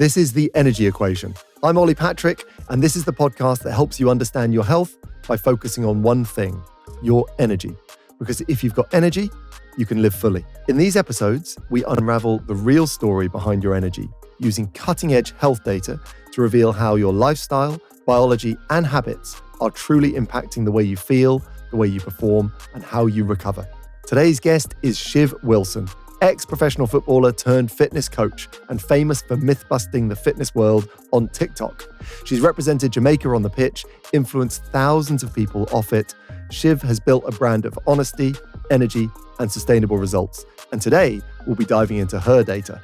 This is The Energy Equation. I'm Ollie Patrick, and this is the podcast that helps you understand your health by focusing on one thing, your energy. Because if you've got energy, you can live fully. In these episodes, we unravel the real story behind your energy, using cutting-edge health data to reveal how your lifestyle, biology, and habits are truly impacting the way you feel, the way you perform, and how you recover. Today's guest is Shiv Wilson, ex-professional footballer turned fitness coach and famous for myth-busting the fitness world on TikTok. She's represented Jamaica on the pitch, influenced thousands of people off it. Shiv has built a brand of honesty, energy, and sustainable results. And today, we'll be diving into her data.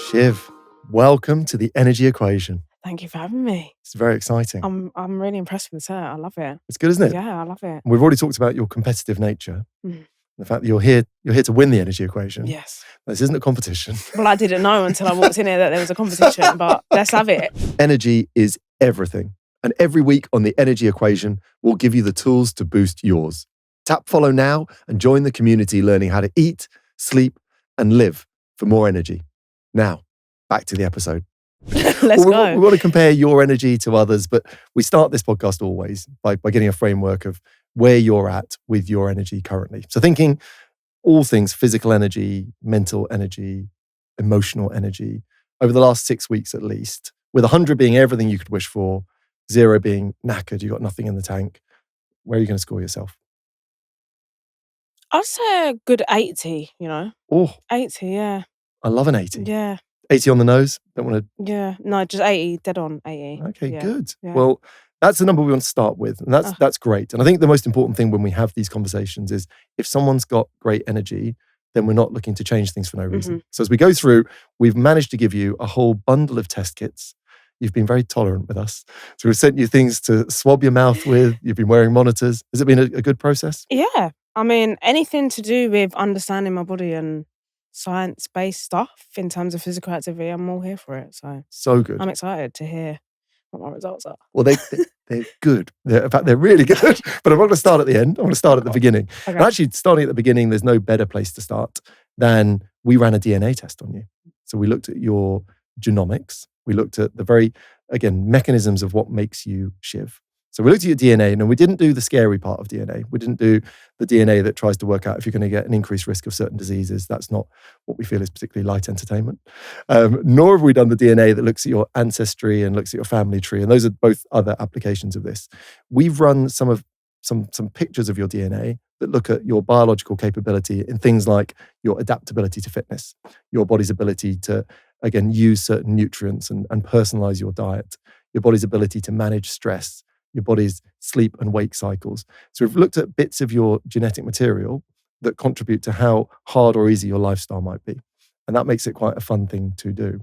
Shiv, welcome to The Energy Equation. Thank you for having me. It's very exciting. I'm really impressed with the set. I love it. It's good, isn't it? Yeah, I love it. We've already talked about your competitive nature. The fact that you're here to win the energy equation. Yes. This isn't a competition. Well, I didn't know until I walked in here that there was a competition, but let's have it. Energy is everything. And every week on the energy equation, we'll give you the tools to boost yours. Tap follow now and join the community learning how to eat, sleep, and live for more energy. Now, back to the episode. Let's go. We want to compare your energy to others, but we start this podcast always by getting a framework of where you're at with your energy currently. So thinking all things physical energy, mental energy, emotional energy, over the last 6 weeks at least, with 100 being everything you could wish for, 0 being knackered, you got nothing in the tank. Where are you going to score yourself? I'd say a good 80, Oh, 80, yeah. I love an 80. Yeah. 80 on the nose? Don't want to... Yeah. No, just 80, dead on 80. Okay, yeah. good. Yeah. Well, that's the number we want to start with. And that's great. And I think the most important thing when we have these conversations is if someone's got great energy, then we're not looking to change things for no reason. So as we go through, we've managed to give you a whole bundle of test kits. You've been very tolerant with us. So we've sent you things to swab your mouth with. You've been wearing monitors. Has it been a good process? Yeah. I mean, anything to do with understanding my body and science-based stuff in terms of physical activity, I'm all here for it. So good. I'm excited to hear what my results are. Well, they're good. In fact, they're really good. But I'm not going to start at the end. I want to start at the beginning. Okay. And actually, starting at the beginning, there's no better place to start than we ran a DNA test on you. So we looked at your genomics. We looked at the very, again, mechanisms of what makes you Shiv. So we looked at your DNA, and we didn't do the scary part of DNA. We didn't do the DNA that tries to work out if you're going to get an increased risk of certain diseases. That's not what we feel is particularly light entertainment. Nor have we done the DNA that looks at your ancestry and looks at your family tree. And those are both other applications of this. We've run some pictures of your DNA that look at your biological capability in things like your adaptability to fitness, your body's ability to, again, use certain nutrients and personalize your diet, your body's ability to manage stress, your body's sleep and wake cycles. So we've looked at bits of your genetic material that contribute to how hard or easy your lifestyle might be. And that makes it quite a fun thing to do.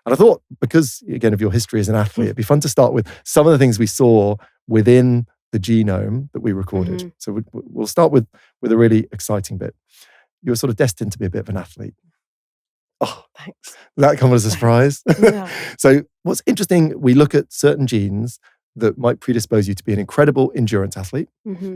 And I thought, because, again, of your history as an athlete, it'd be fun to start with some of the things we saw within the genome that we recorded. So we'll start with a really exciting bit. You're sort of destined to be a bit of an athlete. Oh, thanks. Did that come as a surprise? No. So what's interesting, we look at certain genes that might predispose you to be an incredible endurance athlete,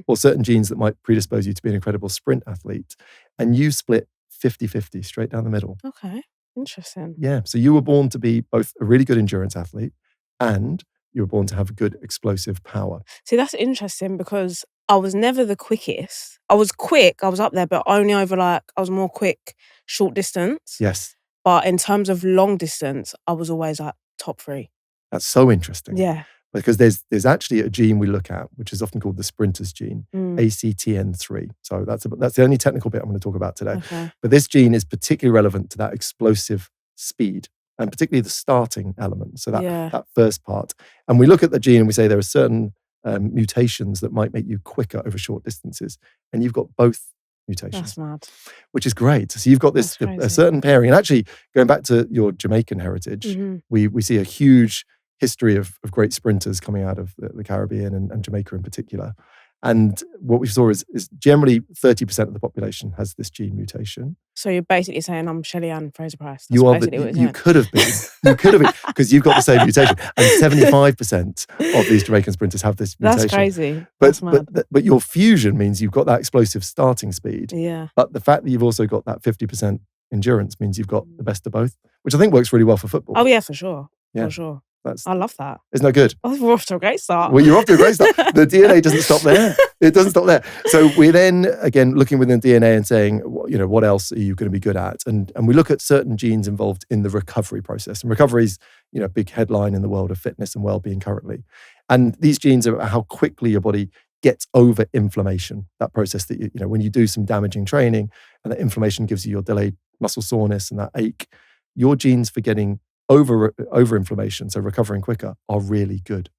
or certain genes that might predispose you to be an incredible sprint athlete. And you split 50-50 straight down the middle. Okay, interesting. Yeah, so you were born to be both a really good endurance athlete and you were born to have good explosive power. See, that's interesting because I was never the quickest. I was quick, I was up there, but only over I was more quick short distance. Yes. But in terms of long distance, I was always top 3. That's so interesting. Yeah. Because there's actually a gene we look at, which is often called the sprinter's gene, ACTN3. So that's the only technical bit I'm going to talk about today. Okay. But this gene is particularly relevant to that explosive speed, and particularly the starting element. So that first part. And we look at the gene and we say there are certain mutations that might make you quicker over short distances. And you've got both mutations. That's mad. Which is great. So you've got this a certain pairing. And actually, going back to your Jamaican heritage, we see a huge history of great sprinters coming out of the Caribbean and Jamaica in particular. And what we saw is generally 30% of the population has this gene mutation. So you're basically saying I'm Shelley-Ann Fraser-Price. You could have been. You could have been, because you've got the same mutation. And 75% of these Jamaican sprinters have this mutation. That's crazy. But your fusion means you've got that explosive starting speed. Yeah. But the fact that you've also got that 50% endurance means you've got the best of both, which I think works really well for football. Oh yeah, for sure. Yeah. For sure. That's, I love that. Isn't that good? Oh, we're off to a great start. Well, you're off to a great start. The DNA doesn't stop there. It doesn't stop there. So we're then, again, looking within DNA and saying, what else are you going to be good at? And we look at certain genes involved in the recovery process. And recovery is, a big headline in the world of fitness and well-being currently. And these genes are how quickly your body gets over inflammation, that process that, when you do some damaging training and that inflammation gives you your delayed muscle soreness and that ache, your genes for getting over inflammation, so recovering quicker, are really good.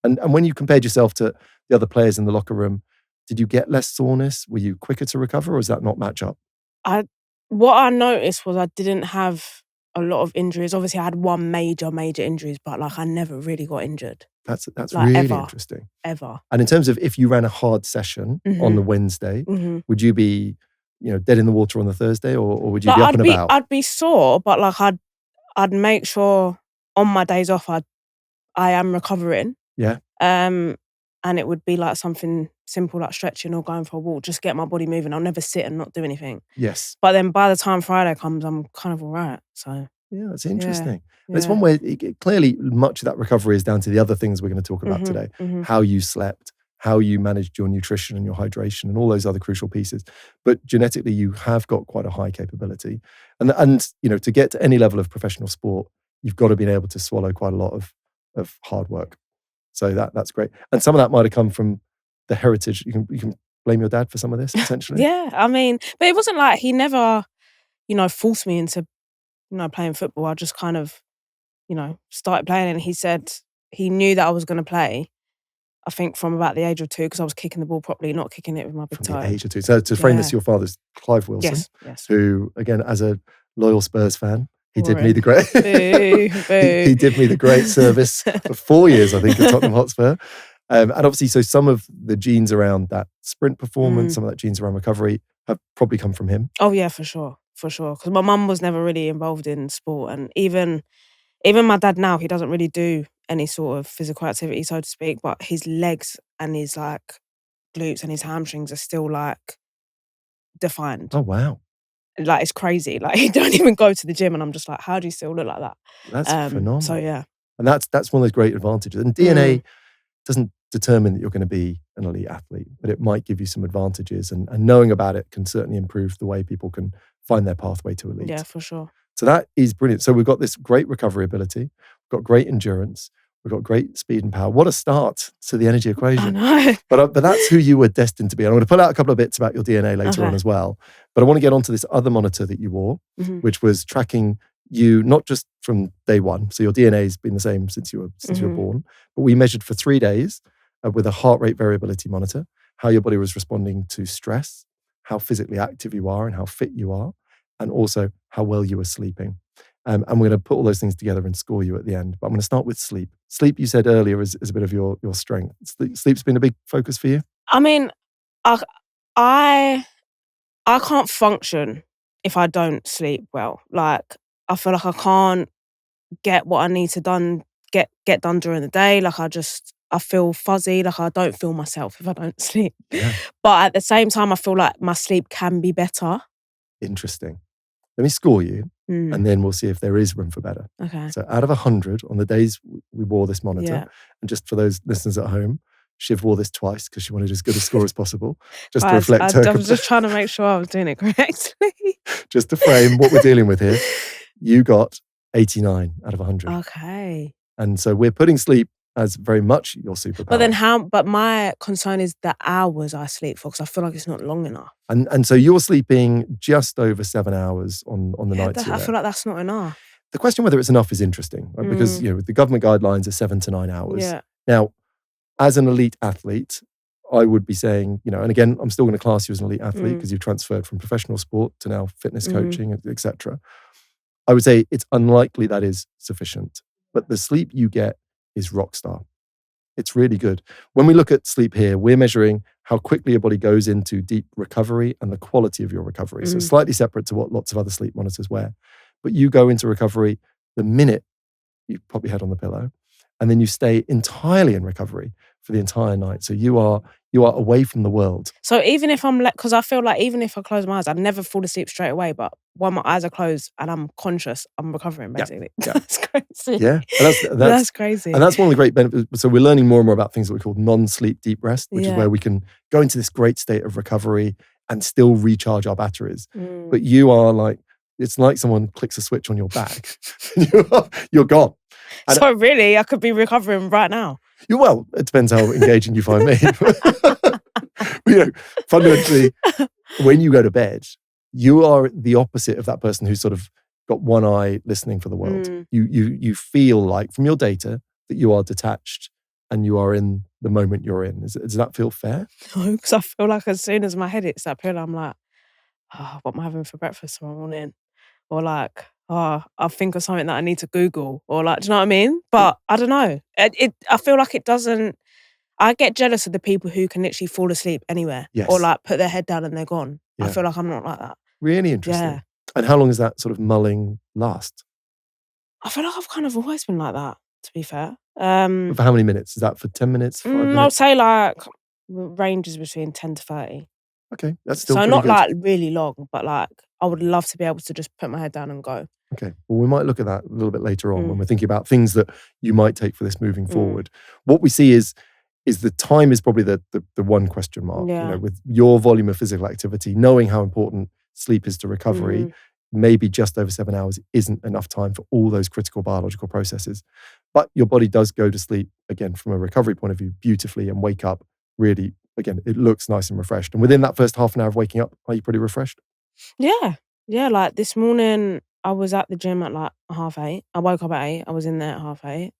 And when you compared yourself to the other players in the locker room, did you get less soreness? Were you quicker to recover, or does that not match up? What I noticed was I didn't have a lot of injuries. Obviously, I had one major injuries, but I never really got injured. That's really ever, interesting. Ever. And in terms of if you ran a hard session on the Wednesday, would you be, dead in the water on the Thursday, or would you be up and about? I'd be sore, but I'd make sure on my days off I am recovering. Yeah. And it would be something simple like stretching or going for a walk, just get my body moving. I'll never sit and not do anything. Yes. But then by the time Friday comes, I'm kind of all right. So yeah, that's interesting. Yeah. It's one where clearly much of that recovery is down to the other things we're going to talk about today. How you slept, how you managed your nutrition and your hydration and all those other crucial pieces. But genetically, you have got quite a high capability. And to get to any level of professional sport, you've got to be able to swallow quite a lot of hard work. So that's great. And some of that might have come from the heritage. You can blame your dad for some of this, potentially. Yeah, but it wasn't like he never, forced me into, playing football. I just kind of, started playing, and he said he knew that I was going to play, I think from about the age of 2, because I was kicking the ball properly, not kicking it with my big toe. From the age of 2. So to frame this, your father's Clive Wilson, yes. who, again, as a loyal Spurs fan, he did me the great service for 4 years, I think, at Tottenham Hotspur. And obviously, so some of the genes around that sprint performance, some of that genes around recovery have probably come from him. Oh yeah, for sure. Because my mum was never really involved in sport, and even my dad now, he doesn't really do any sort of physical activity, so to speak. But his legs and his glutes and his hamstrings are still defined. Oh wow! It's crazy. He don't even go to the gym, and I'm just like, how do you still look like that? That's phenomenal. So yeah, and that's one of those great advantages. And DNA doesn't determine that you're going to be an elite athlete, but it might give you some advantages, and knowing about it can certainly improve the way people can find their pathway to elite. Yeah, for sure. So that is brilliant. So we've got this great recovery ability, we've got great endurance, we've got great speed and power. What a start to the energy equation. I know. But that's who you were destined to be. And I'm going to pull out a couple of bits about your DNA later on as well. But I want to get onto this other monitor that you wore, which was tracking you not just from day one. So your DNA has been the same since you were born. But we measured for 3 days with a heart rate variability monitor, how your body was responding to stress, how physically active you are and how fit you are, and also how well you were sleeping. And we're going to put all those things together and score you at the end. But I'm going to start with sleep. Sleep, you said earlier, is a bit of your strength. Sleep's been a big focus for you? I can't function if I don't sleep well. I feel like I can't get what I need to get done during the day. I feel fuzzy, I don't feel myself if I don't sleep. Yeah. But at the same time, I feel like my sleep can be better. Interesting. Let me score you, and then we'll see if there is room for better. Okay. So out of 100 on the days we wore this monitor, and just for those listeners at home, Shiv wore this twice because she wanted as good a score as possible, just to reflect her. I was just trying to make sure I was doing it correctly. Just to frame what we're dealing with here, you got 89 out of 100. Okay. And so we're putting sleep as very much your superpower. But my concern is the hours I sleep for, because I feel like it's not long enough. And so you're sleeping just over 7 hours on the nights. I feel like that's not enough. The question whether it's enough is interesting, right? Because the government guidelines are 7 to 9 hours. Yeah. Now, as an elite athlete, I would be saying, and again, I'm still going to class you as an elite athlete because you've transferred from professional sport to now fitness coaching, etc. I would say it's unlikely that is sufficient, but the sleep you get is rock star. It's really good. When we look at sleep here, we're measuring how quickly your body goes into deep recovery and the quality of your recovery. So it's slightly separate to what lots of other sleep monitors wear. But you go into recovery the minute you pop your head on the pillow, and then you stay entirely in recovery for the entire night. So you are You are away from the world. So even if I'm because I feel like even if I close my eyes, I'd never fall asleep straight away. But when my eyes are closed and I'm conscious, I'm recovering basically. Yeah. That's crazy. Yeah, and That's crazy. And that's one of the great benefits. So we're learning more and more about things that we call non-sleep deep rest, which is where we can go into this great state of recovery and still recharge our batteries. But you are like, it's like someone clicks a switch on your back. You're gone. And so really, I could be recovering right now. Well, it depends how engaging you find me. Fundamentally, when you go to bed, you are the opposite of that person who's sort of got one eye listening for the world. You feel like, from your data, that you are detached and you are in the moment you're in. Does that feel fair? No, because I feel like as soon as my head hits that pill, I'm like, what am I having for breakfast tomorrow morning? Or like, I think of something that I need to Google. Or like, do you know what I mean? But I don't know. I feel like it doesn't. I get jealous of the people who can literally fall asleep anywhere. Yes. Or like put their head down and they're gone. Yeah. I feel like I'm not like that. Really interesting. Yeah. And how long does that sort of mulling last? I feel like I've kind of always been like that, to be fair. For how many minutes? Is that for 10 minutes, 5 minutes? I'll say like ranges between 10 to 30. Okay, that's still so pretty not good. like really long, but like I would love to be able to just put my head down and go. Okay, well, we might look at that a little bit later on when we're thinking about things that you might take for this moving forward. What we see is the time is probably the one question mark. Yeah. With your volume of physical activity, knowing how important sleep is to recovery, maybe just over 7 hours isn't enough time for all those critical biological processes. But your body does go to sleep, again, from a recovery point of view, beautifully, and wake up really, again, it looks nice and refreshed. And within that first half an hour of waking up, are you pretty refreshed? Yeah. Yeah, like this morning, I was at the gym at like 8:30. I woke up at 8. I was in there at 8:30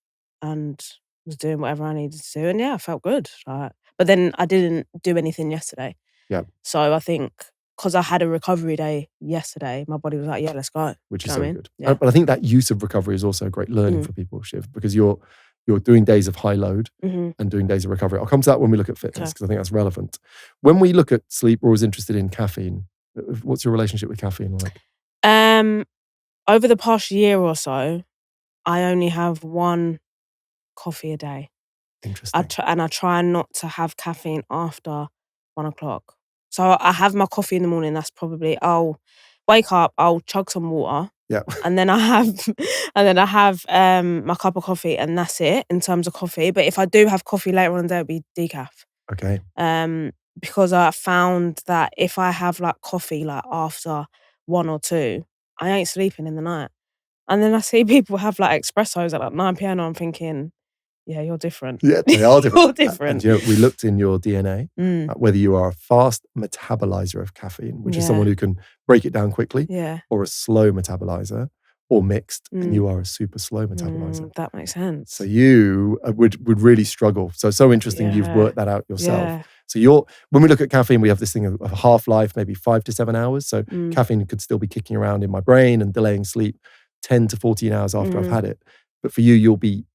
and was doing whatever I needed to do. And yeah, I felt good. But then I didn't do anything yesterday. Yeah. So I think because I had a recovery day yesterday, my body was like, yeah, let's go. Which is so good. Yeah. But I think that use of recovery is also a great learning for people, Shiv, because you're doing days of high load and doing days of recovery. I'll come to that when we look at fitness, because I think that's relevant. When we look at sleep, we're always interested in caffeine. What's your relationship with caffeine like? Over the past year or so, I only have one coffee a day. Interesting. I try not to have caffeine after 1 o'clock. So I have my coffee in the morning. That's probably, I'll wake up, I'll chug some water. Yeah. And then I have my cup of coffee, and that's it in terms of coffee. But if I do have coffee later on, there'll be decaf. Okay. Because I found that if I have like coffee like after 1 or 2, I ain't sleeping in the night. And then I see people have like espressos at like 9 p.m. and I'm thinking, yeah, you're different. Yeah, they are different. You're different. And we looked in your DNA whether you are a fast metabolizer of caffeine, which is someone who can break it down quickly, or a slow metabolizer, or mixed, and you are a super slow metabolizer. That makes sense. So you would really struggle. So interesting you've worked that out yourself. Yeah. So when we look at caffeine, we have this thing of a half-life, maybe 5 to 7 hours. So caffeine could still be kicking around in my brain and delaying sleep 10 to 14 hours after I've had it. But for you, you'll be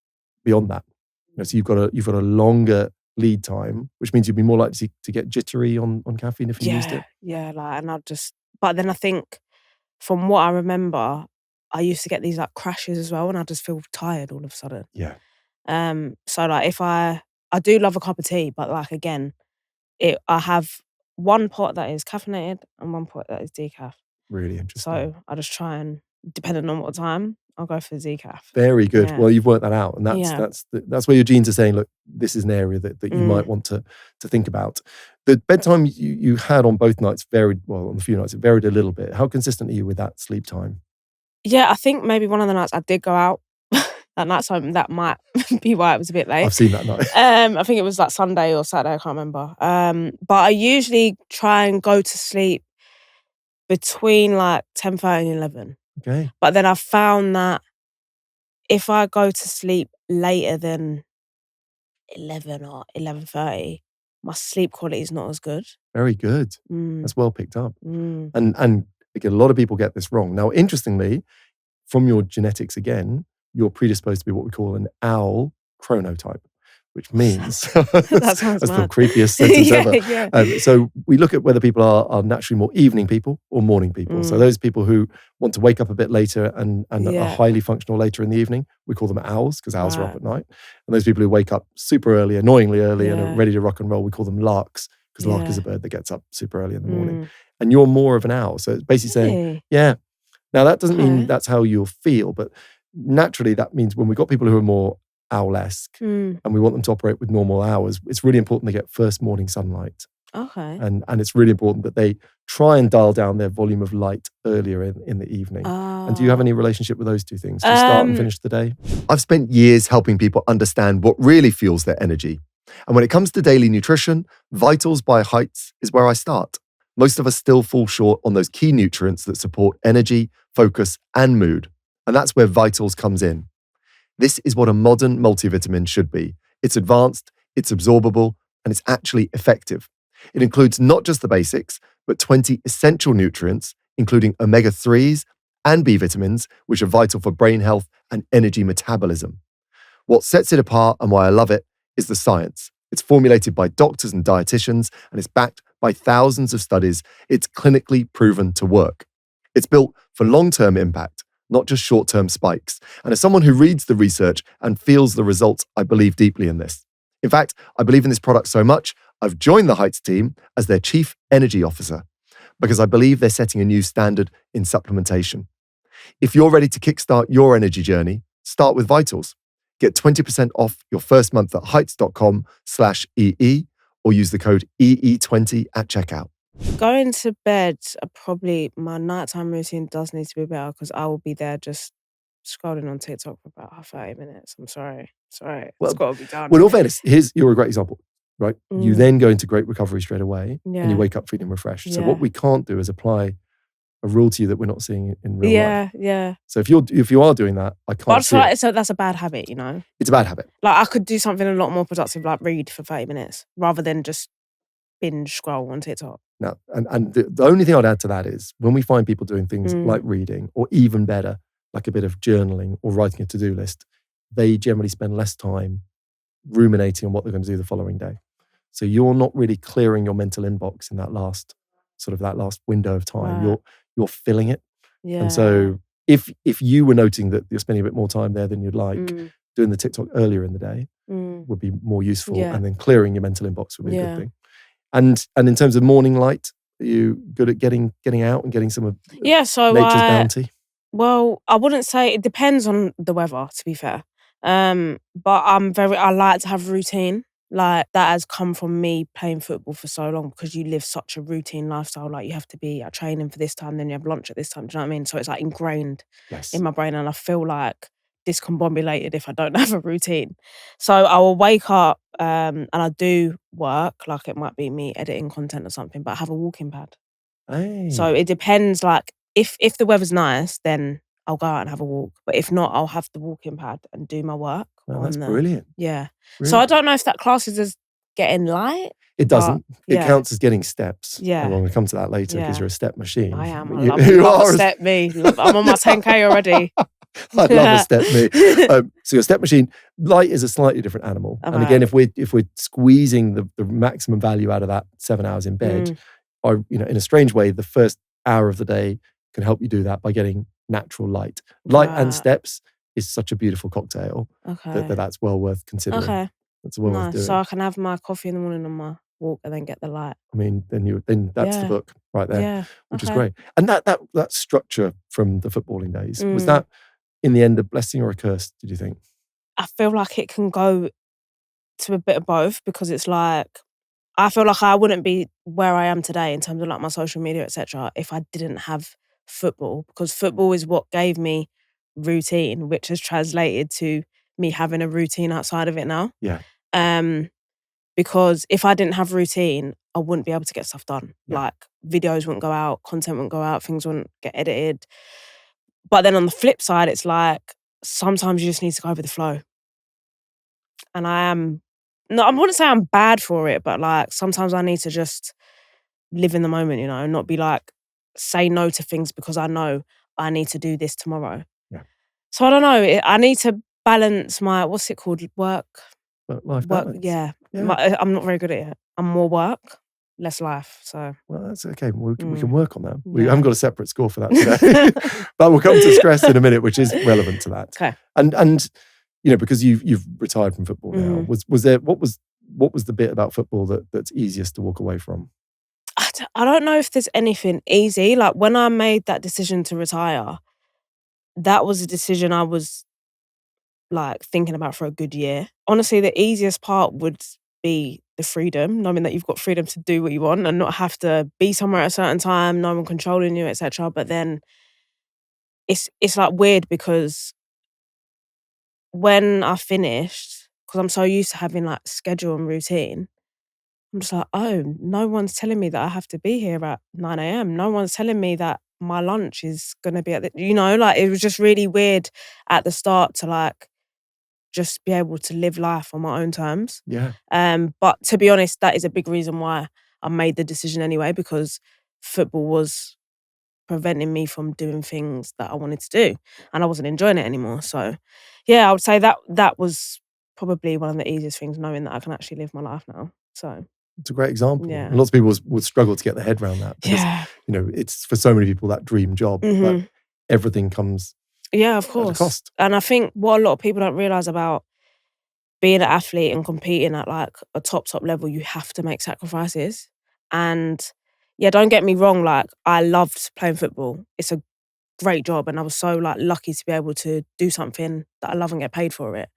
beyond that. So you've got a longer lead time, which means you'd be more likely to get jittery on caffeine if you used it. Yeah, but then I think from what I remember, I used to get these like crashes as well, and I just feel tired all of a sudden. Yeah. So like if I do love a cup of tea, but like again, I have one pot that is caffeinated and one pot that is decaf. Really interesting. So I just try and, depending on what time, I'll go for decaf. Very good. Yeah. Well, you've worked that out, and that's where your genes are saying, look, this is an area that you might want to think about. The bedtime you had on both nights varied, well, on a few nights, it varied a little bit. How consistent are you with that sleep time? Yeah, I think maybe one of the nights I did go out that night, so that might be why it was a bit late. I've seen that night. I think it was like Sunday or Saturday, I can't remember. But I usually try and go to sleep between like 10:30 and 11. Okay. But then I found that if I go to sleep later than 11 or 11:30, my sleep quality is not as good. Very good. That's well picked up. And again, a lot of people get this wrong. Now, interestingly, from your genetics again, you're predisposed to be what we call an owl chronotype, which means That sounds that's the mad. creepiest sentence ever. Yeah. So we look at whether people are naturally more evening people or morning people. So those people who want to wake up a bit later and are highly functional later in the evening, we call them owls because owls are up at night. And those people who wake up super early, annoyingly early, and are ready to rock and roll, we call them larks because lark is a bird that gets up super early in the morning. And you're more of an owl. So it's basically saying, yeah. Now that doesn't mean that's how you'll feel, but naturally that means when we've got people who are more owl-esque and we want them to operate with normal hours, it's really important they get first morning sunlight. Okay. And it's really important that they try and dial down their volume of light earlier in the evening. And do you have any relationship with those two things? To start and finish the day? I've spent years helping people understand what really fuels their energy. And when it comes to daily nutrition, Vitals by Heights is where I start. Most of us still fall short on those key nutrients that support energy, focus, and mood. And that's where Vitals comes in. This is what a modern multivitamin should be. It's advanced, it's absorbable, and it's actually effective. It includes not just the basics, but 20 essential nutrients, including omega-3s and B vitamins, which are vital for brain health and energy metabolism. What sets it apart and why I love it is the science. It's formulated by doctors and dietitians, and it's backed by thousands of studies. It's clinically proven to work. It's built for long-term impact, not just short-term spikes. And as someone who reads the research and feels the results, I believe deeply in this. In fact, I believe in this product so much, I've joined the Heights team as their Chief Energy Officer because I believe they're setting a new standard in supplementation. If you're ready to kickstart your energy journey, start with Vitals. Get 20% off your first month at heights.com/EE or use the code EE20 at checkout. Going to bed, probably my nighttime routine does need to be better because I will be there just scrolling on TikTok for about 30 minutes. I'm sorry. It's got to be done. Well, in all fairness, you're a great example, right? You then go into great recovery straight away and you wake up feeling refreshed. So what we can't do is apply a rule to you that we're not seeing in real life. Yeah. So if you are doing that, I can't see it. So that's a bad habit, you know? It's a bad habit. Like I could do something a lot more productive, like read for 30 minutes rather than just binge scroll on TikTok. No, and the only thing I'd add to that is when we find people doing things like reading or even better, like a bit of journaling or writing a to-do list, they generally spend less time ruminating on what they're going to do the following day. So you're not really clearing your mental inbox in that last window of time. Right. You're filling it. Yeah. And so if you were noting that you're spending a bit more time there than you'd like, doing the TikTok earlier in the day would be more useful. Yeah. And then clearing your mental inbox would be a good thing. And in terms of morning light, are you good at getting out and getting some of nature's bounty? Well, I wouldn't say it depends on the weather, to be fair. But I like to have routine. Like that has come from me playing football for so long because you live such a routine lifestyle. Like you have to be at training for this time, then you have lunch at this time. Do you know what I mean? So it's like ingrained in my brain, and I feel like discombobulated if I don't have a routine. So I will wake up and I do work, like it might be me editing content or something, but I have a walking pad. Hey. So it depends. Like if the weather's nice, then I'll go out and have a walk. But if not, I'll have the walking pad and do my work. Oh, that's brilliant. Yeah. Brilliant. So I don't know if that classes as getting light. It doesn't. It counts as getting steps. Yeah. And we're going to come to that later because you're a step machine. I am. I love a step me. I'm on my 10K already. I love a step me. So your step machine, light is a slightly different animal. And again, if we're squeezing the maximum value out of that 7 hours in bed, or in a strange way, the first hour of the day can help you do that by getting natural light. Light and steps is such a beautiful cocktail that's well worth considering. Okay. That's well worth doing. So I can have my coffee in the morning on my walk and then get the light. I mean, then that's the book right there, which is great. And that structure from the footballing days, was that in the end a blessing or a curse, did you think? I feel like it can go to a bit of both because it's like, I feel like I wouldn't be where I am today in terms of like my social media, etc., if I didn't have football, because football is what gave me routine, which has translated to me having a routine outside of it now. Yeah. Because if I didn't have routine, I wouldn't be able to get stuff done. Yeah. Like videos wouldn't go out, content wouldn't go out, things wouldn't get edited. But then on the flip side, it's like sometimes you just need to go with the flow. And I wouldn't say I'm bad for it, but like sometimes I need to just live in the moment, not be like, say no to things because I know I need to do this tomorrow. Yeah. So I don't know. I need to balance my, what's it called? Work work-life balance. Yeah. I'm not very good at it. I'm more work, less life. So well, that's okay. We can work on that. We Yeah. haven't got a separate score for that today, but we'll come to stress in a minute, which is relevant to that. Okay. And because you've retired from football now, was there what was the bit about football that's easiest to walk away from? I don't know if there's anything easy. Like when I made that decision to retire, that was a decision I was like thinking about for a good year. Honestly, the easiest part would be the freedom, knowing that you've got freedom to do what you want and not have to be somewhere at a certain time, no one controlling you, etc. But then it's like weird because when I finished, because I'm so used to having like schedule and routine, I'm just like, oh, no one's telling me that I have to be here at 9 a.m. No one's telling me that my lunch is going to be at like it was just really weird at the start to like just be able to live life on my own terms. Yeah. But to be honest, that is a big reason why I made the decision anyway, because football was preventing me from doing things that I wanted to do and I wasn't enjoying it anymore. So yeah, I would say that was probably one of the easiest things, knowing that I can actually live my life now. So it's a great example. Yeah. And lots of people would struggle to get their head around that because, it's for so many people that dream job, but everything comes of course. at a cost. And I think what a lot of people don't realise about being an athlete and competing at like a top level, you have to make sacrifices. And yeah, don't get me wrong, like I loved playing football. It's a great job and I was so like lucky to be able to do something that I love and get paid for it.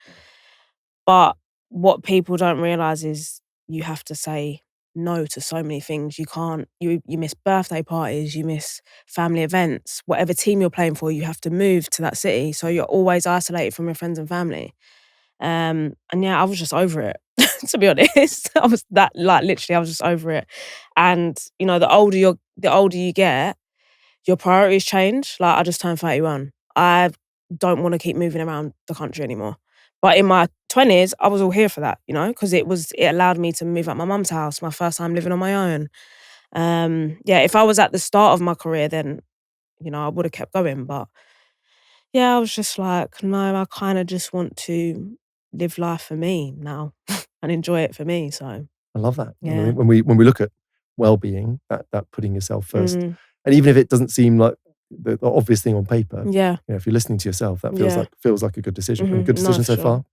But what people don't realise is you have to say no to so many things. You can't, you miss birthday parties, you miss family events, whatever team you're playing for, you have to move to that city. So you're always isolated from your friends and family. And yeah, I was just over it, to be honest. I was that like literally, I was just over it. And the older you get, your priorities change. Like I just turned 31. I don't want to keep moving around the country anymore. But in my 20s, I was all here for that, because it allowed me to move out my mum's house, my first time living on my own. Yeah, if I was at the start of my career, then, I would have kept going. But yeah, I was just like, no, I kind of just want to live life for me now and enjoy it for me. So I love that. Yeah. I mean, when we look at well-being, that putting yourself first, and even if it doesn't seem like the obvious thing on paper, if you're listening to yourself, that feels like a good decision. And good decision so far.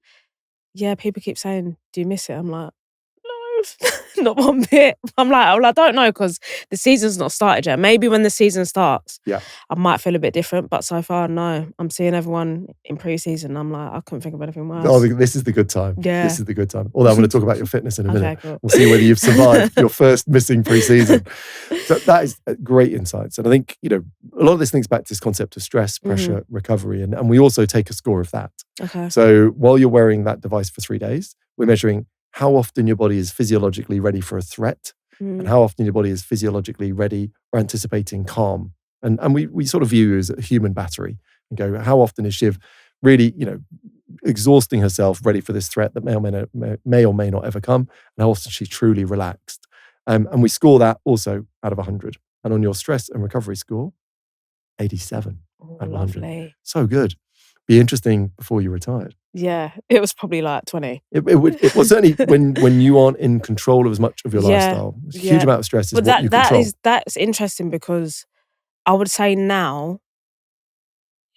Yeah, people keep saying, "Do you miss it?" I'm like, no, not one bit. I'm like, well, I don't know because the season's not started yet. Maybe when the season starts, I might feel a bit different. But so far, no. I'm seeing everyone in pre-season. I'm like, I couldn't think of anything worse. Oh, this is the good time. Yeah. This is the good time. Although I'm going to talk about your fitness in a minute. Okay, cool. We'll see whether you've survived your first missing pre-season. So that is great insights. And I think, a lot of this links back to this concept of stress, pressure, recovery. And we also take a score of that. Okay. So while you're wearing that device for 3 days, we're measuring how often your body is physiologically ready for a threat and how often your body is physiologically ready or anticipating calm. And we sort of view you as a human battery and go, how often is Shiv really, exhausting herself ready for this threat that may or may not ever come, and how often she's truly relaxed. And we score that also out of 100. And on your stress and recovery score, 87 out of 100. Lovely. So good. Be interesting before you retired. Yeah, it was probably like 20. It was certainly when you aren't in control of as much of your lifestyle. A huge amount of stress is what you control. That's interesting because I would say now,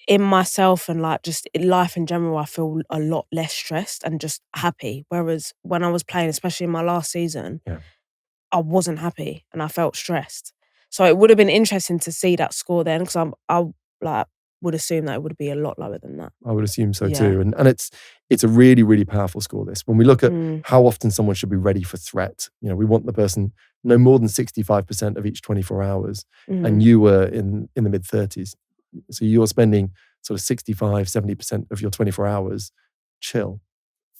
in myself and like just in life in general, I feel a lot less stressed and just happy. Whereas when I was playing, especially in my last season, I wasn't happy and I felt stressed. So it would have been interesting to see that score then, because I like would assume that it would be a lot lower than that. I would assume so too. And it's a really, really powerful score, this. When we look at how often someone should be ready for threat, we want the person no more than 65% of each 24 hours. And you were in the mid-30s. So you're spending sort of 65, 70% of your 24 hours chill,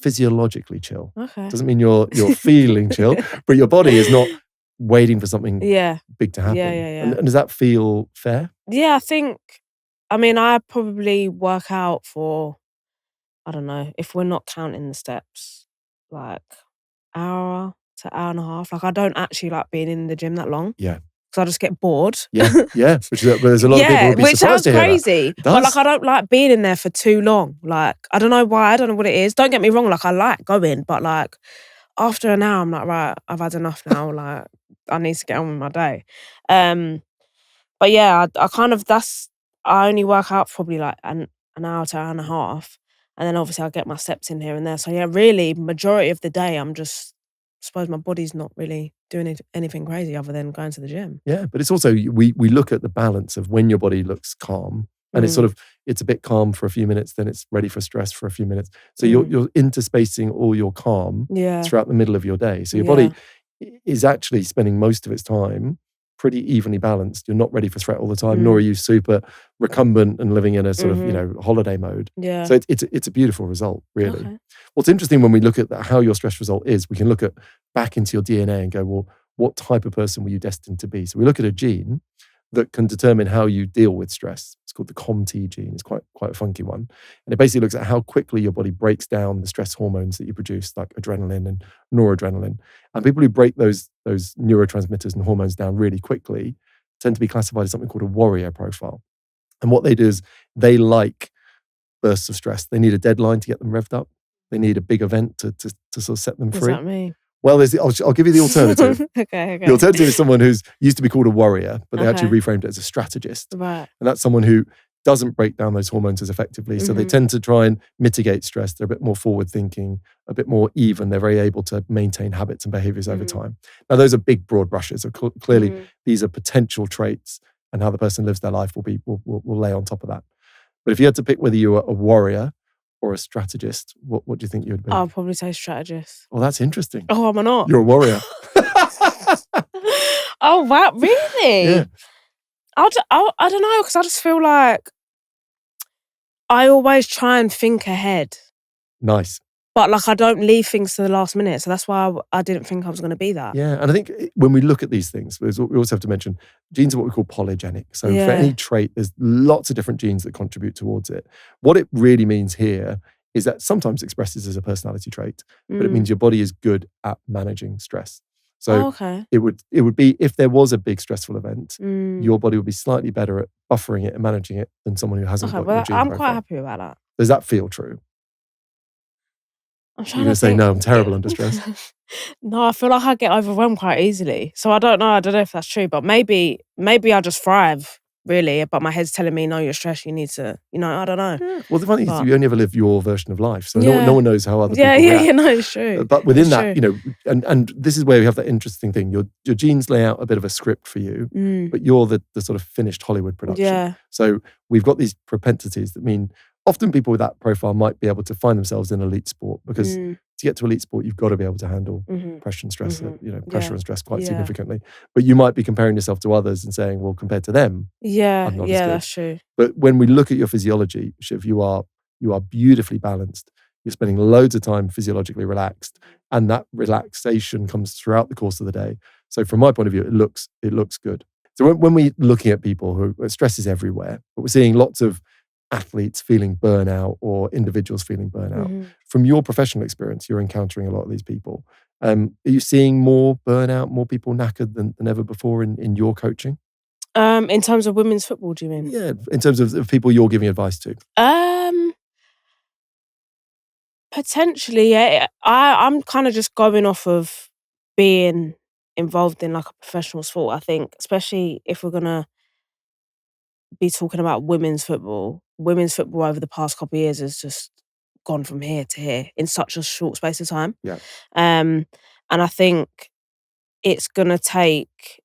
physiologically chill. Okay. Doesn't mean you're feeling chill, but your body is not waiting for something big to happen. Yeah. And does that feel fair? Yeah, I probably work out for, I don't know, if we're not counting the steps, like hour to hour and a half. Like I don't actually like being in the gym that long. Yeah. because I just get bored. Yeah. Which is, there's a lot of people who'd be which surprised sounds to hear crazy. that. But like, I don't like being in there for too long. Like, I don't know why. I don't know what it is. Don't get me wrong. Like, I like going, but like after an hour, I'm like, right, I've had enough now. Like, I need to get on with my day. But yeah, I kind of, I only work out for probably like an hour to hour and a half. And then obviously I get my steps in here and there. So yeah, really, majority of the day, I'm just, I suppose my body's not really doing anything crazy other than going to the gym. Yeah, but it's also, we look at the balance of when your body looks calm, and it's sort of, it's a bit calm for a few minutes, then it's ready for stress for a few minutes. So you're interspacing all your calm throughout the middle of your day. So your body is actually spending most of its time pretty evenly balanced. You're not ready for threat all the time, nor are you super recumbent and living in a sort of, holiday mode. Yeah. So it's a beautiful result, really. Okay. What's interesting when we look at how your stress result is, we can look at back into your DNA and go, well, what type of person were you destined to be? So we look at a gene that can determine how you deal with stress. It's called the COMT gene. It's quite a funky one. And it basically looks at how quickly your body breaks down the stress hormones that you produce, like adrenaline and noradrenaline. And people who break those neurotransmitters and hormones down really quickly tend to be classified as something called a warrior profile. And what they do is they like bursts of stress. They need a deadline to get them revved up. They need a big event to sort of set them free. What does that mean? Well, I'll give you the alternative. Okay. The alternative is someone who's used to be called a warrior, but they actually reframed it as a strategist. Right. And that's someone who doesn't break down those hormones as effectively. So they tend to try and mitigate stress. They're a bit more forward thinking, a bit more even. They're very able to maintain habits and behaviors over time. Now, those are big, broad brushes. So clearly, these are potential traits, and how the person lives their life will lay on top of that. But if you had to pick whether you were a warrior or a strategist, what do you think you would be? I'll probably say strategist. Well, that's interesting. Oh, am I not? You're a warrior. Oh, wow. Really? Yeah. I don't know, because I just feel like I always try and think ahead. Nice. But like, I don't leave things to the last minute. So that's why I didn't think I was going to be that. Yeah. And I think when we look at these things, we also have to mention genes are what we call polygenic. So for any trait, there's lots of different genes that contribute towards it. What it really means here is that sometimes expresses as a personality trait, but it means your body is good at managing stress. So it would be, if there was a big stressful event, your body would be slightly better at buffering it and managing it than someone who hasn't got your gene I'm profile. quite happy about that. Does that feel true? I'm You're going to say, no, I'm terrible under stress. No, I feel like I get overwhelmed quite easily. So I don't know if that's true, but maybe I just thrive, really. But my head's telling me, no, you're stressed, you need to, I don't know. Yeah. Well, the funny thing is you only ever live your version of life. So no one knows how other people react. Yeah, no, it's true. But within that, and this is where we have that interesting thing. Your genes lay out a bit of a script for you, but you're the sort of finished Hollywood production. Yeah. So we've got these propensities that mean often people with that profile might be able to find themselves in elite sport, because to get to elite sport, you've got to be able to handle pressure and stress, pressure and stress quite significantly. But you might be comparing yourself to others and saying, well, compared to them, I'm not as good. That's true. But when we look at your physiology, Shiv, you are beautifully balanced. You're spending loads of time physiologically relaxed, and that relaxation comes throughout the course of the day. So from my point of view, it looks good. So when we're looking at people who stress is everywhere, but we're seeing lots of athletes feeling burnout or individuals feeling burnout. From your professional experience, you're encountering a lot of these people. Are you seeing more burnout, more people knackered than ever before in your coaching? In terms of women's football, do you mean? Yeah, in terms of people you're giving advice to. Potentially, yeah. I'm kind of just going off of being involved in like a professional sport. I think, especially if we're gonna be talking about women's football over the past couple of years has just gone from here to here in such a short space of time. Yeah. And I think it's gonna take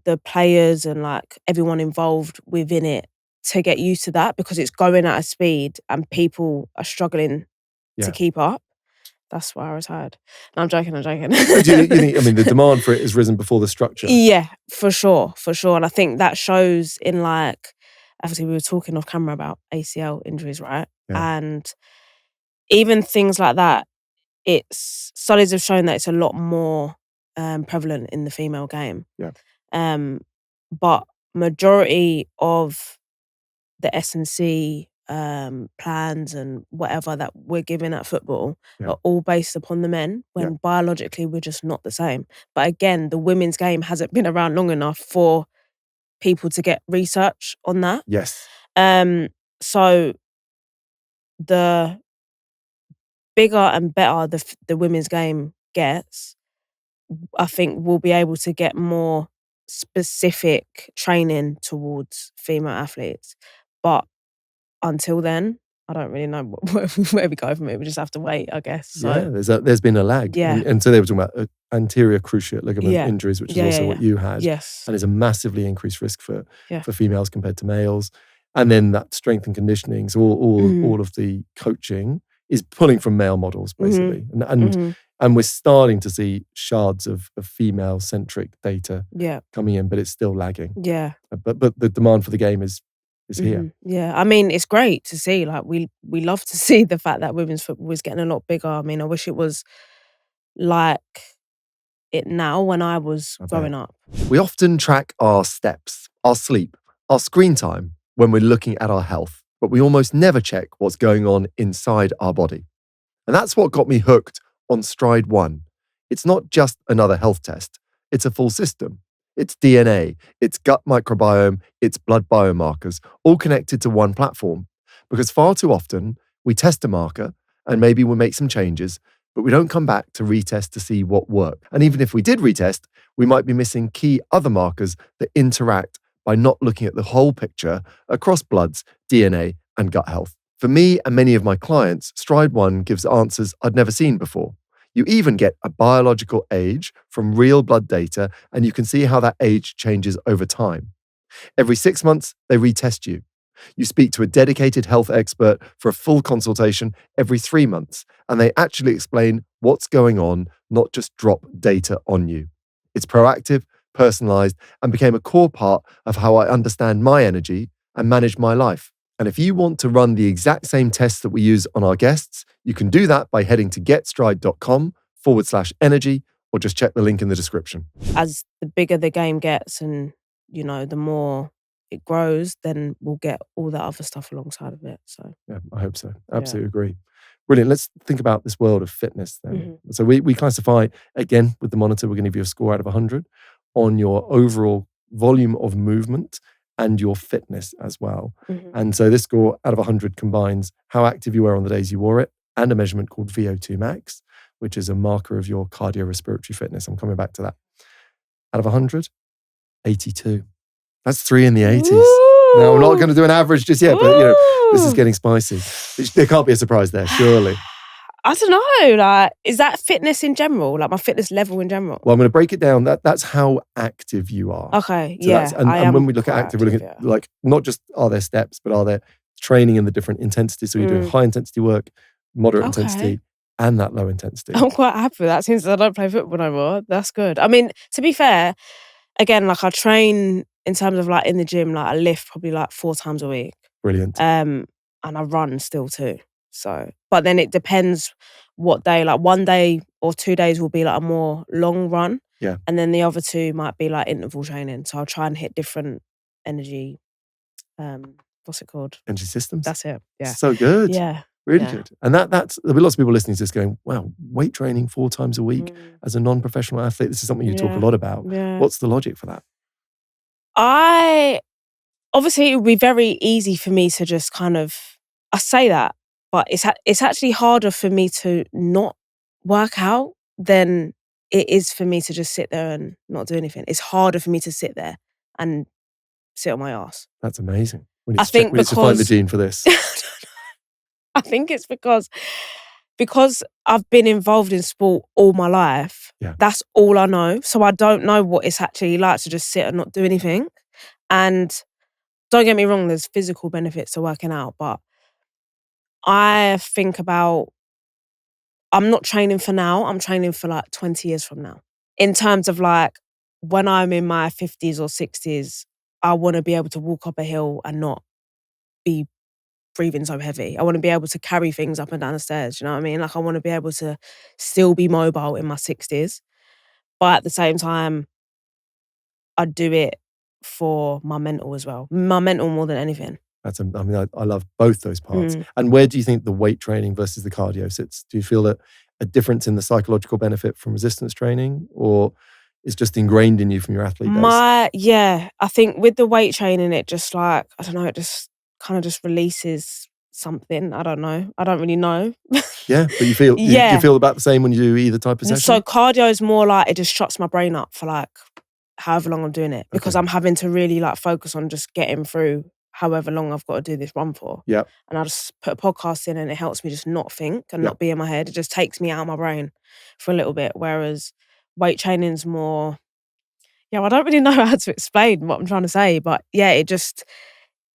the players and like everyone involved within it to get used to that, because it's going at a speed and people are struggling to keep up. That's why I retired. No, I'm joking. Do you think, the demand for it has risen before the structure? Yeah, for sure. And I think that shows in like, obviously we were talking off camera about ACL injuries, right? Yeah. And even things like that, studies have shown that it's a lot more prevalent in the female game. Yeah. But majority of the S&C plans and whatever that we're given at football Yeah. are all based upon the men, when biologically we're just not the same. But again, the women's game hasn't been around long enough for people to get research on that. Yes. So the bigger and better the women's game gets, I think we'll be able to get more specific training towards female athletes. But until then, I don't really know where we go from it. We just have to wait, I guess. So, yeah, there's been a lag. Yeah. And so they were talking about anterior cruciate ligament Yeah. injuries, which is Yeah, also yeah, what you had. yes. And is a massively increased risk for Yeah. females compared to males. And then that strength and conditioning, so all of the coaching is pulling from male models, basically. And we're starting to see shards of female-centric data coming in, but it's still lagging. Yeah. But the demand for the game is here. Yeah, I mean, it's great to see. Like, we love to see the fact that women's football is getting a lot bigger. I mean, I wish it was like it now when I was growing up. We often track our steps, our sleep, our screen time when we're looking at our health, but we almost never check what's going on inside our body. And that's what got me hooked on Stride One. It's not just another health test, it's a full system. It's DNA, it's gut microbiome, it's blood biomarkers, all connected to one platform. Because far too often, we test a marker and maybe we make some changes, but we don't come back to retest to see what worked. And even if we did retest, we might be missing key other markers that interact by not looking at the whole picture across bloods, DNA, and gut health. For me and many of my clients, Stride One gives answers I'd never seen before. You even get a biological age from real blood data, and you can see how that age changes over time. Every 6 months, they retest you. You speak to a dedicated health expert for a full consultation every 3 months, and they actually explain what's going on, not just drop data on you. It's proactive, personalized, and became a core part of how I understand my energy and manage my life. And if you want to run the exact same tests that we use on our guests, you can do that by heading to getstride.com/energy, or just check the link in the description. As the bigger the game gets and, you know, the more it grows, then we'll get all that other stuff alongside of it. So yeah, I hope so. Absolutely agree. Brilliant. Let's think about this world of fitness then. So we classify, again, with the monitor, we're going to give you a score out of 100 on your overall volume of movement and your fitness as well. And so this score out of 100 combines how active you were on the days you wore it and a measurement called VO2 max, which is a marker of your cardiorespiratory fitness. I'm coming back to that. Out of 100, 82. That's 3 in the 80s. Ooh. Now, I'm not going to do an average just yet, but this is getting spicy. There can't be a surprise there, surely. I don't know. Like, is that fitness in general? Like my fitness level in general? Well, I'm going to break it down. That's how active you are. Okay, So and when we look at active, we're looking at like not just are there steps, but are there training in the different intensities. So you're doing high intensity work, moderate intensity, and that low intensity. I'm quite happy with that since I don't play football no more. That's good. I mean, to be fair, again, like I train in terms of like in the gym, like I lift probably like 4 times a week. Brilliant. And I run still too. So, but then it depends what day, like 1 day or 2 days will be like a more long run. Yeah. And then the other 2 might be like interval training. So I'll try and hit different energy, what's it called? Energy systems. That's it. Yeah. So good. Yeah. Really good. And that's, there'll be lots of people listening to this going, wow, weight training 4 times a week as a non-professional athlete. This is something you talk a lot about. Yeah. What's the logic for that? Obviously it would be very easy for me to just kind of, I say that, but it's actually harder for me to not work out than it is for me to just sit there and not do anything. It's harder for me to sit there and sit on my ass. That's amazing. We need to find the gene for this. I think it's because I've been involved in sport all my life. Yeah. That's all I know. So I don't know what it's actually like to just sit and not do anything. And don't get me wrong, there's physical benefits to working out, but I think about, I'm not training for now, I'm training for like 20 years from now. In terms of like, when I'm in my 50s or 60s, I want to be able to walk up a hill and not be breathing so heavy. I want to be able to carry things up and down the stairs, you know what I mean? Like I want to be able to still be mobile in my 60s. But at the same time, I do it for my mental as well. My mental more than anything. I love both those parts. And where do you think the weight training versus the cardio sits? Do you feel that a difference in the psychological benefit from resistance training, or it's just ingrained in you from your athlete days? Yeah, I think with the weight training, it just like, I don't know, it just kind of just releases something. I don't know. I don't really know. Yeah, but you feel do you feel about the same when you do either type of session? So cardio is more like, it just shuts my brain up for like however long I'm doing it, because I'm having to really like focus on just getting through however long I've got to do this run for. Yeah. And I just put a podcast in and it helps me just not think and not be in my head. It just takes me out of my brain for a little bit. Whereas weight training's more, I don't really know how to explain what I'm trying to say, but yeah, it just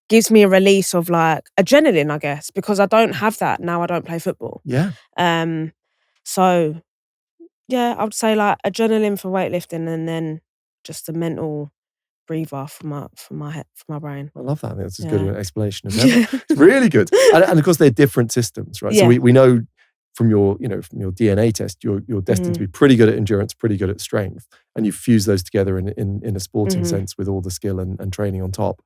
gives me a release of like adrenaline, I guess, because I don't have that now. I don't play football. Yeah. So yeah, I would say like adrenaline for weightlifting, and then just a mental breather for my brain. I love that. I think that's as good an explanation as ever. It's really good. And of course, they're different systems, right? So we know from your DNA test, you're destined to be pretty good at endurance, pretty good at strength, and you fuse those together in a sporting sense with all the skill and training on top.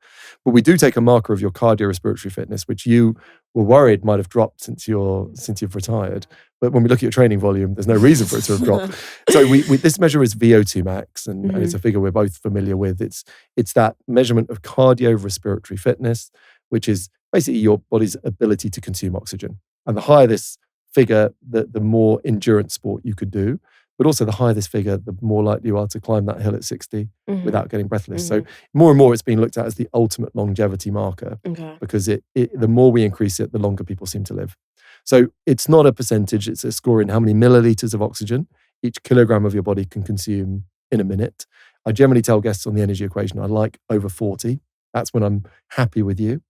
But we do take a marker of your cardiorespiratory fitness, which you were worried might have dropped since you've retired. But when we look at your training volume, there's no reason for it to have dropped. So this measure is VO2 max, and it's a figure we're both familiar with. It's that measurement of cardiorespiratory fitness, which is basically your body's ability to consume oxygen. And the higher this figure, the more endurance sport you could do. But also the higher this figure, the more likely you are to climb that hill at 60 without getting breathless. So more and more it's being looked at as the ultimate longevity marker, because the more we increase it, the longer people seem to live. So it's not a percentage, it's a score in how many milliliters of oxygen each kilogram of your body can consume in a minute. I generally tell guests on the energy equation, I like over 40. That's when I'm happy with you.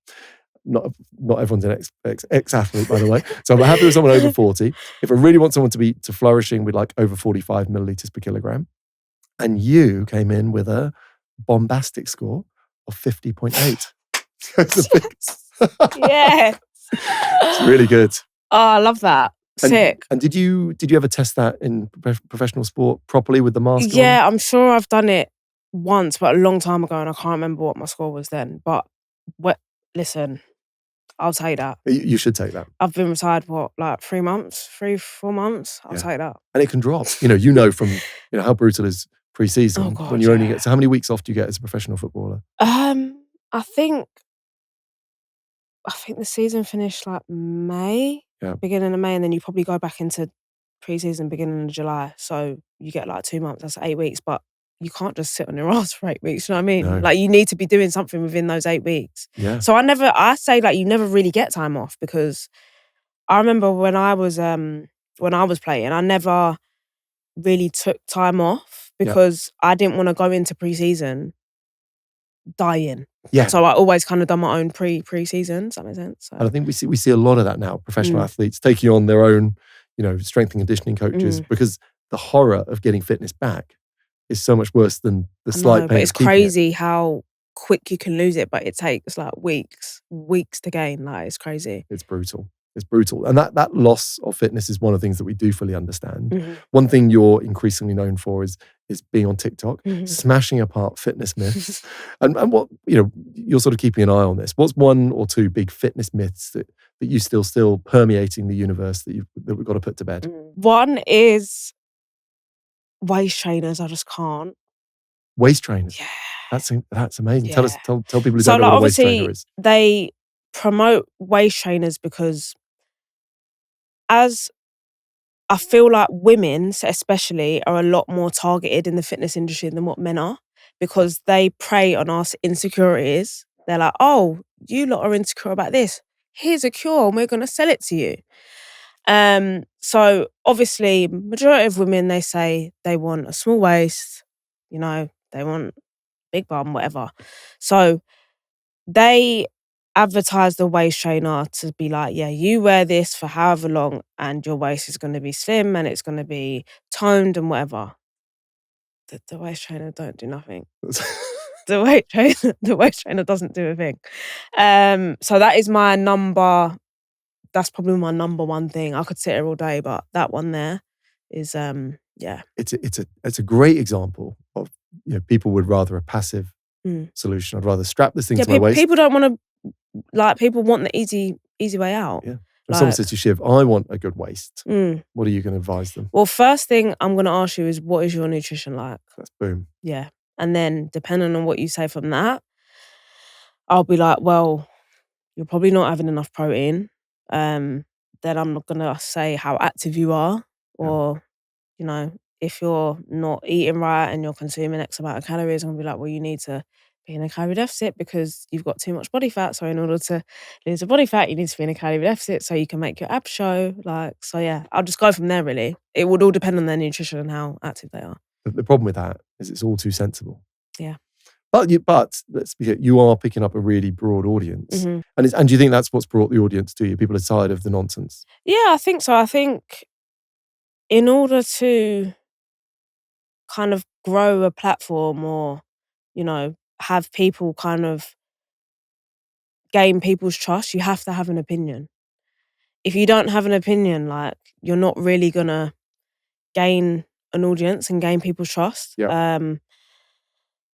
Not everyone's an ex-athlete, by the way. So I'm happy with someone over 40. If I really want someone to flourishing, we'd like over 45 milliliters per kilogram. And you came in with a bombastic score of 50.8. Yes. It's really good. Oh, I love that. Sick. And did you ever test that in professional sport properly with the mask on? Yeah, I'm sure I've done it once, but a long time ago, and I can't remember what my score was then. But listen, I'll take that. You should take that. I've been retired, like 3 months, 3-4 months? I'll take that. And it can drop. You know from how brutal is pre-season. Oh God, when you only get, so how many weeks off do you get as a professional footballer? I think the season finished like May, beginning of May, and then you probably go back into pre-season beginning of July. So you get like 2 months, that's 8 weeks, but you can't just sit on your ass for 8 weeks, you know what I mean? No. Like you need to be doing something within those 8 weeks. Yeah. So I say like you never really get time off, because I remember when I was playing, I never really took time off because I didn't want to go into pre-season dying. Yeah. So I always kind of done my own pre-season. Does that make sense? So. And I think we see a lot of that now. Professional athletes taking on their own, strength and conditioning coaches, because the horror of getting fitness back is so much worse than the slight pain. But it's crazy how quick you can lose it, but it takes like weeks to gain. Like it's crazy. It's brutal. And that loss of fitness is one of the things that we do fully understand. One thing you're increasingly known for is being on TikTok, smashing apart fitness myths. and what, you're sort of keeping an eye on this. What's one or two big fitness myths that you still permeating the universe that we've got to put to bed? One is waist trainers. I just can't. Waist trainers? Yeah. That's amazing. Yeah. Tell people who don't know what a waist trainer is. They promote waist trainers because as I feel like women, especially, are a lot more targeted in the fitness industry than what men are, because they prey on our insecurities. They're like, oh, you lot are insecure about this. Here's a cure and we're going to sell it to you. So obviously, majority of women, they say they want a small waist, they want big bum, whatever. So they advertise the waist trainer to be like, yeah, you wear this for however long and your waist is going to be slim and it's going to be toned and whatever. The waist trainer don't do nothing. The waist trainer doesn't do a thing. So that is that's probably my number one thing. I could sit here all day, but that one there is It's a great example of people would rather a passive solution. I'd rather strap this thing to my waist. People don't want to like people want the easy way out. Yeah. If someone says to you, Shiv, I want a good waist, Mm. what are you going to advise them? Well, first thing I'm going to ask you is, what is your nutrition like? That's boom. Yeah. And then depending on what you say from that, I'll be like, well, you're probably not having enough protein. Then I'm not going to say how active you are, or, you know, if you're not eating right and you're consuming X amount of calories, I'm going to be like, well, you need to be in a calorie deficit because you've got too much body fat. So in order to lose the body fat, you need to be in a calorie deficit so you can make your abs show. So yeah, I'll just go from there really. It would all depend on their nutrition and how active they are. The problem with that is it's all too sensible. Yeah. But let's be clear, you are picking up a really broad audience. Mm-hmm. And do you think that's what's brought the audience to you? People are tired of the nonsense? Yeah, I think so. I think in order to kind of grow a platform or, you know, have people kind of gain people's trust, you have to have an opinion. If you don't have an opinion, like, you're not really gonna gain an audience and gain people's trust. Yeah.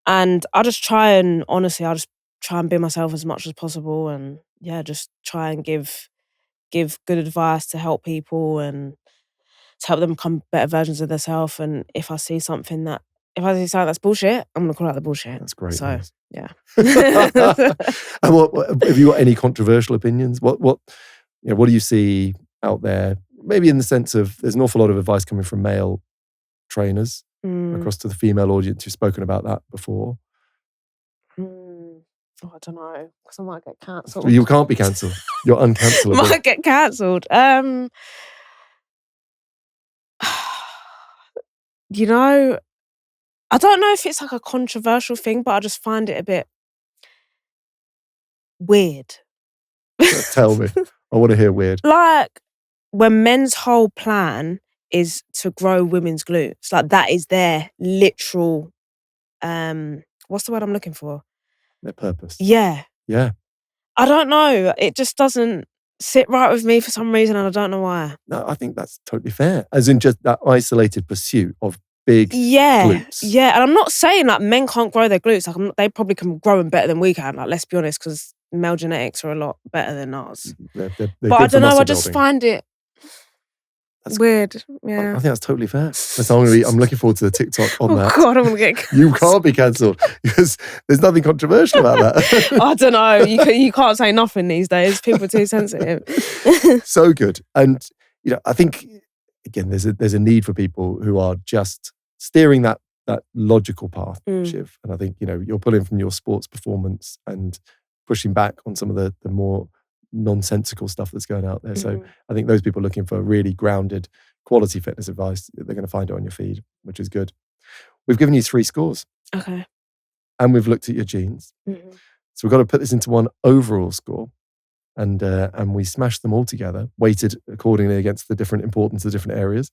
And I just try and be myself as much as possible, and yeah, just try and give good advice to help people and to help them become better versions of themselves. And if I see something that's bullshit, I'm gonna call out the bullshit. That's great. So nice. yeah. And what have you got any controversial opinions? What do you see out there? Maybe in the sense of there's an awful lot of advice coming from male trainers across to the female audience. You've spoken about that before. Oh, I don't know, because I might get cancelled. You can't be cancelled. You're uncancelable. Might get cancelled. You know, I don't know if it's like a controversial thing, but I just find it a bit weird. Tell me. I want to hear weird. Like, when men's whole plan is to grow women's glutes, like that is their literal, what's the word I'm looking for? Their purpose. Yeah. Yeah. I don't know. It just doesn't sit right with me for some reason, and I don't know why. No, I think that's totally fair. As in just that isolated pursuit of big glutes. Yeah. And I'm not saying that men can't grow their glutes. Like, they probably can grow them better than we can. Like, let's be honest, because male genetics are a lot better than ours. They're but I don't know. I just find it weird. Yeah. I think that's totally fair. I'm looking forward to the TikTok on that. God, I'm gonna get. You can't be cancelled because there's nothing controversial about that. I don't know. You can't say nothing these days. People are too sensitive. So good, and I think again, there's a need for people who are just steering that logical path, Shiv. And I think you're pulling from your sports performance and pushing back on some of the more nonsensical stuff that's going out there. So I think those people looking for really grounded quality fitness advice, they're going to find it on your feed, which is good. We've given you 3 scores. Okay. And we've looked at your genes. So we've got to put this into one overall score. And we smashed them all together, weighted accordingly against the different importance of different areas.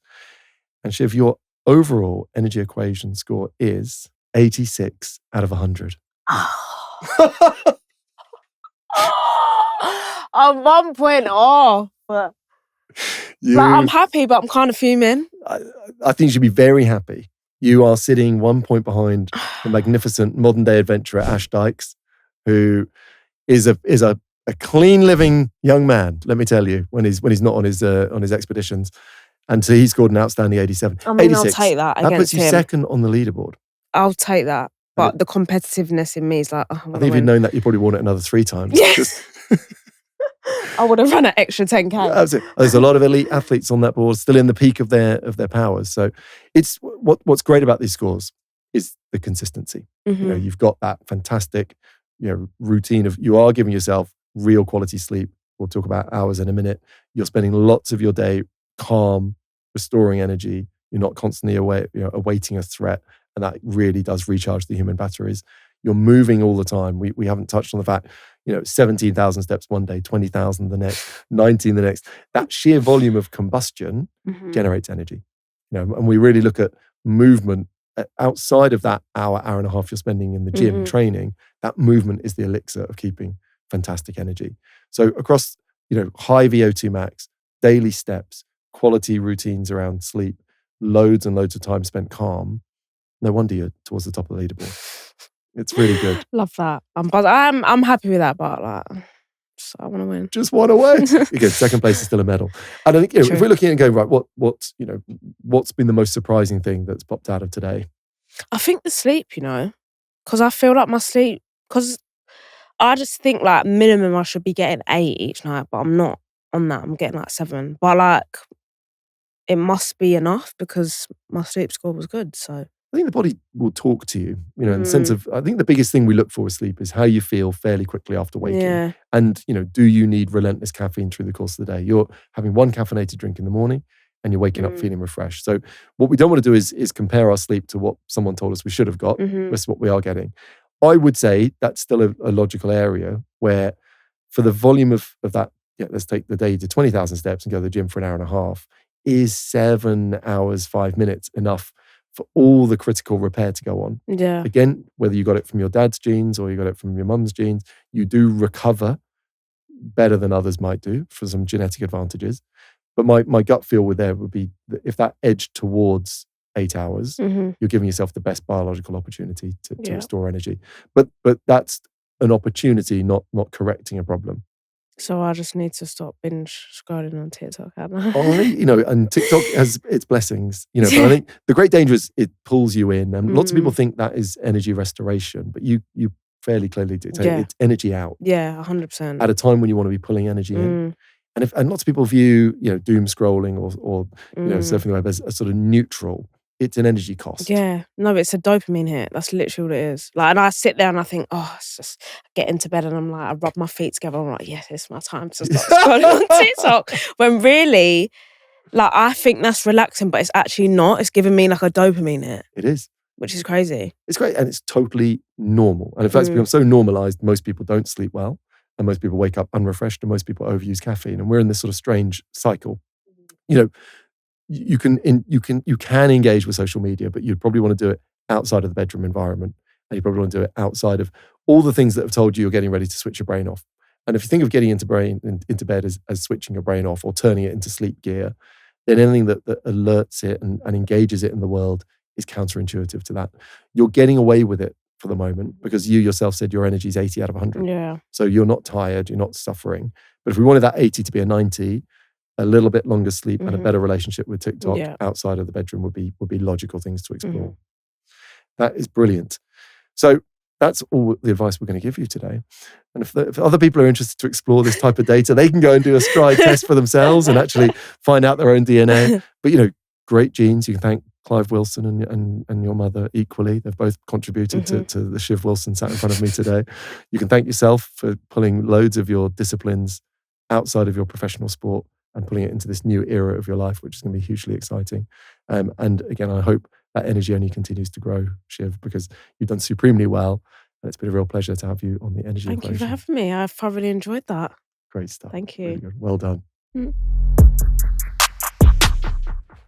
And Shiv, your overall energy equation score is 86 out of 100. I'm 1 point off. I'm happy, but I'm kind of fuming. I think you should be very happy. You are sitting 1 point behind the magnificent modern day adventurer Ash Dykes, who is a clean living young man. Let me tell you, when he's not on his expeditions, and so he scored an outstanding 87. I mean, 86. I'll take that. That puts you second on the leaderboard. I'll take that. But the competitiveness in me is like, I think if you'd known that, you'd probably won it another 3 times. Yes. I would have run an extra 10K. Yeah, absolutely. There's a lot of elite athletes on that board, still in the peak of their powers. So it's what's great about these scores is the consistency. You've got that fantastic, routine of you are giving yourself real quality sleep. We'll talk about hours in a minute. You're spending lots of your day calm, restoring energy. You're not constantly awaiting a threat, and that really does recharge the human batteries. You're moving all the time. We haven't touched on the fact, 17,000 steps one day, 20,000 the next, 19 the next. That sheer volume of combustion generates energy. And we really look at movement outside of that hour and a half you're spending in the gym training. That movement is the elixir of keeping fantastic energy. So across, high VO2 max, daily steps, quality routines around sleep, loads and loads of time spent calm, no wonder you're towards the top of the leaderboard. It's really good. Love that. I'm happy with that, but like, I want to win. Just one away. Again, second place is still a medal. And I think if we're looking at it and going, right, what's been the most surprising thing that's popped out of today? I think the sleep, because I feel like my sleep, because I just think like minimum I should be getting 8 each night, but I'm not on that. I'm getting like 7. But like, it must be enough because my sleep score was good. So I think the body will talk to you, in the sense of, I think the biggest thing we look for with sleep is how you feel fairly quickly after waking. Yeah. And, do you need relentless caffeine through the course of the day? You're having one caffeinated drink in the morning and you're waking up feeling refreshed. So what we don't want to do is compare our sleep to what someone told us we should have got versus what we are getting. I would say that's still a logical area where for the volume of that, let's take the day to 20,000 steps and go to the gym for an hour and a half, is 7 hours, 5 minutes enough for all the critical repair to go on? Yeah. Again, whether you got it from your dad's genes or you got it from your mum's genes, you do recover better than others might do for some genetic advantages. But my gut feel with there would be that if that edged towards 8 hours, you're giving yourself the best biological opportunity to restore energy. But that's an opportunity, not correcting a problem. So I just need to stop binge scrolling on TikTok, haven't I? And TikTok has its blessings, but I think the great danger is it pulls you in. And lots of people think that is energy restoration, but you fairly clearly do. It's energy out. Yeah, 100%. At a time when you want to be pulling energy in. And lots of people view, doom scrolling or surfing the web as a sort of neutral. It's an energy cost. Yeah. No, it's a dopamine hit. That's literally what it is. Like, and I sit there and I think, it's just get into bed and I'm like, I rub my feet together. I'm like, yes, it's my time to stop scrolling on TikTok. When really, like, I think that's relaxing, but it's actually not. It's giving me like a dopamine hit. It is. Which is crazy. It's great. And it's totally normal. And in fact, it's become so normalized, most people don't sleep well. And most people wake up unrefreshed and most people overuse caffeine. And we're in this sort of strange cycle. You can engage with social media, but you'd probably want to do it outside of the bedroom environment. And you probably want to do it outside of all the things that have told you you're getting ready to switch your brain off. And if you think of getting into bed as switching your brain off or turning it into sleep gear, then anything that alerts it and engages it in the world is counterintuitive to that. You're getting away with it for the moment because you yourself said your energy is 80 out of 100. Yeah. So you're not tired, you're not suffering. But if we wanted that 80 to be a 90, a little bit longer sleep and a better relationship with TikTok outside of the bedroom would be logical things to explore. That is brilliant. So that's all the advice we're going to give you today. And if other people are interested to explore this type of data, they can go and do a stride test for themselves and actually find out their own DNA. But great genes. You can thank Clive Wilson and your mother equally. They've both contributed to the Shiv Wilson sat in front of me today. You can thank yourself for pulling loads of your disciplines outside of your professional sport and pulling it into this new era of your life, which is going to be hugely exciting. And again, I hope that energy only continues to grow, Shiv, because you've done supremely well. And it's been a real pleasure to have you on the energy equation. Thank you for having me. I've thoroughly enjoyed that. Great stuff. Thank you. Really good. Well done.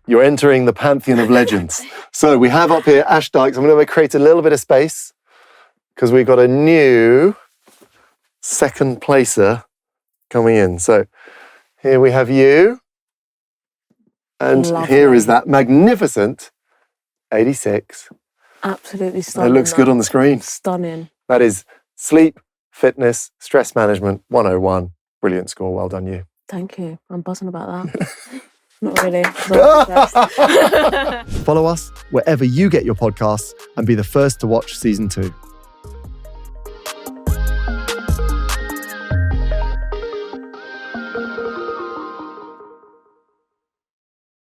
You're entering the pantheon of legends. So we have up here Ash Dykes. I'm going to create a little bit of space because we've got a new second placer coming in. So here we have you. And here is that magnificent 86. Absolutely stunning. It looks good on the screen. Stunning. That is sleep, fitness, stress management 101. Brilliant score. Well done, you. Thank you. I'm buzzing about that. Not really. Follow us wherever you get your podcasts and be the first to watch season 2.